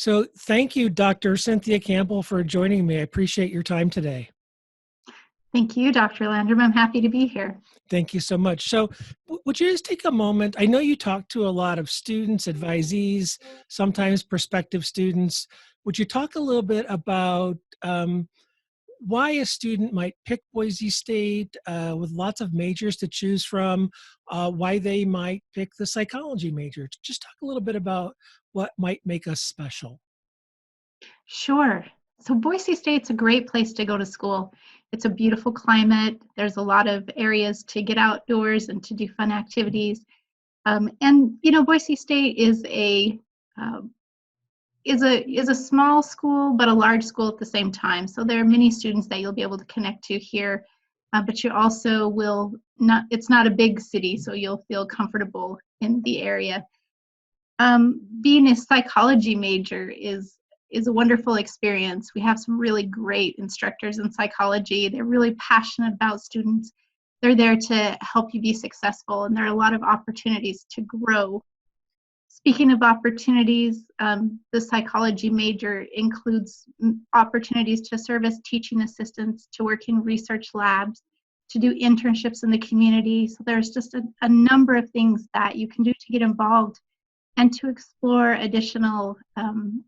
So thank you, Dr. Cynthia Campbell, for joining me. I appreciate your time today. Thank you, Dr. Landrum. I'm happy to be here. Thank you so much. So would you just take a moment? I know you talk to a lot of students, advisees, sometimes prospective students. Would you talk a little bit about why a student might pick Boise State with lots of majors to choose from, why they might pick the psychology major? Just talk a little bit about what might make us special. Sure. So Boise State's a great place to go to school. It's a beautiful climate. There's a lot of areas to get outdoors and to do fun activities. Boise State is a small school, but a large school at the same time. So there are many students that you'll be able to connect to here, but you also will not. It's not a big city, so you'll feel comfortable in the area. Being a psychology major is a wonderful experience. We have some really great instructors in psychology. They're really passionate about students. They're there to help you be successful, and there are a lot of opportunities to grow. Speaking of opportunities, the psychology major includes opportunities to serve as teaching assistants, to work in research labs, to do internships in the community. So there's just a number of things that you can do to get involved and to explore additional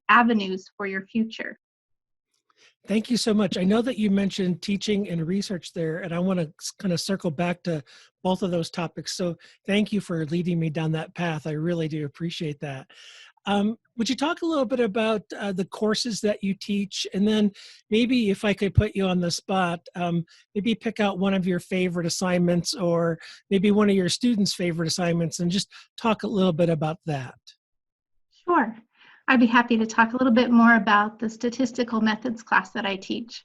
avenues for your future. Thank you so much. I know that you mentioned teaching and research there, and I want to kind of circle back to both of those topics. So thank you for leading me down that path. I really do appreciate that. Would you talk a little bit about the courses that you teach? And then maybe if I could put you on the spot, maybe pick out one of your favorite assignments or maybe one of your students' favorite assignments and just talk a little bit about that. Sure. I'd be happy to talk a little bit more about the statistical methods class that I teach.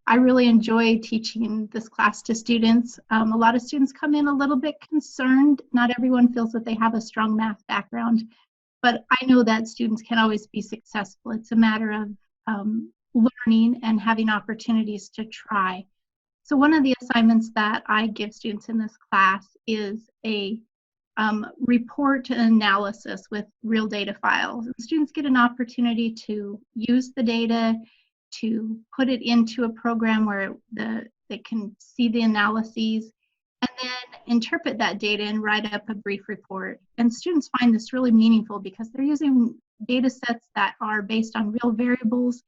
I really enjoy teaching this class to students. A lot of students come in a little bit concerned. Not everyone feels that they have a strong math background, but I know that students can always be successful. It's a matter of learning and having opportunities to try. So one of the assignments that I give students in this class is a report and analysis with real data files. And students get an opportunity to use the data, to put it into a program where they can see the analyses, and then interpret that data and write up a brief report. And students find this really meaningful because they're using data sets that are based on real variables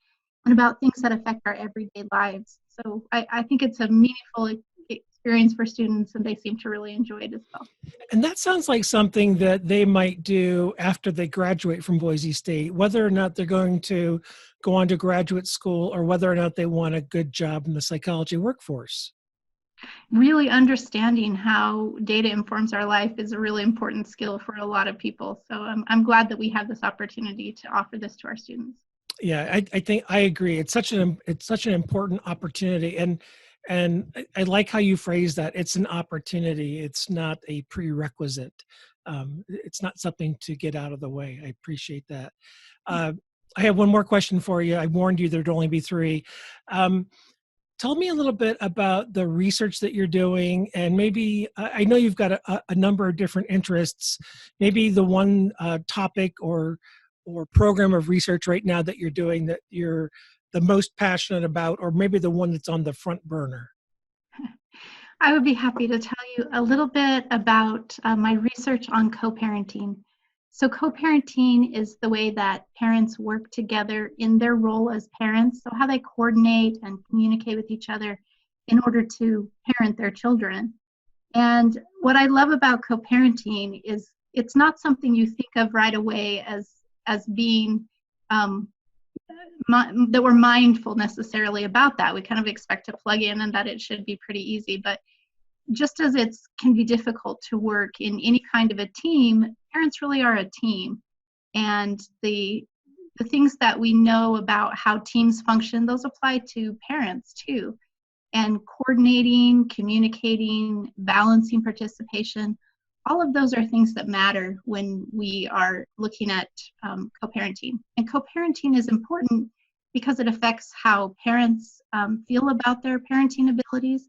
and about things that affect our everyday lives. So I think it's a meaningful experience for students, and they seem to really enjoy it as well. And that sounds like something that they might do after they graduate from Boise State, whether or not they're going to go on to graduate school or whether or not they want a good job in the psychology workforce. Really understanding how data informs our life is a really important skill for a lot of people. So I'm glad that we have this opportunity to offer this to our students. Yeah, I think I agree. It's such an important opportunity, and I like how you phrase that. It's an opportunity. It's not a prerequisite. It's not something to get out of the way. I appreciate that. I have one more question for you. I warned you there'd only be three. Tell me a little bit about the research that you're doing, and maybe I know you've got a number of different interests. Maybe the one topic or program of research right now that you're doing that you're the most passionate about, or maybe the one that's on the front burner. I would be happy to tell you a little bit about my research on co-parenting. So co-parenting is the way that parents work together in their role as parents, so how they coordinate and communicate with each other in order to parent their children. And what I love about co-parenting is it's not something you think of right away as being that we're mindful necessarily about that. We kind of expect to plug in and that it should be pretty easy, but just as it can be difficult to work in any kind of a team, parents really are a team. And the things that we know about how teams function, those apply to parents too. And coordinating, communicating, balancing participation, all of those are things that matter when we are looking at co-parenting. And co-parenting is important because it affects how parents feel about their parenting abilities.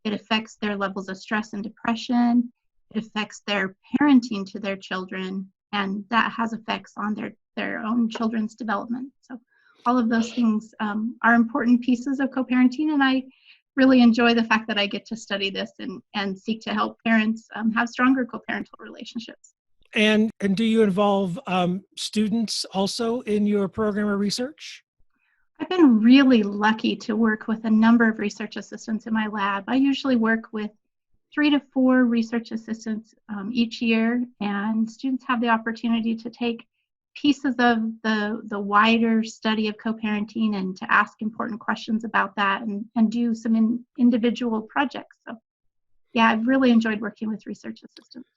It affects their levels of stress and depression. It affects their parenting to their children, and that has effects on their their own children's development. So all of those things are important pieces of co-parenting, and I really enjoy the fact that I get to study this and seek to help parents have stronger co-parental relationships. And do you involve students also in your program or research? I've been really lucky to work with a number of research assistants in my lab. I usually work with 3 to 4 research assistants each year, and students have the opportunity to take pieces of the wider study of co-parenting and to ask important questions about that and do some individual projects. So yeah, I've really enjoyed working with research assistants.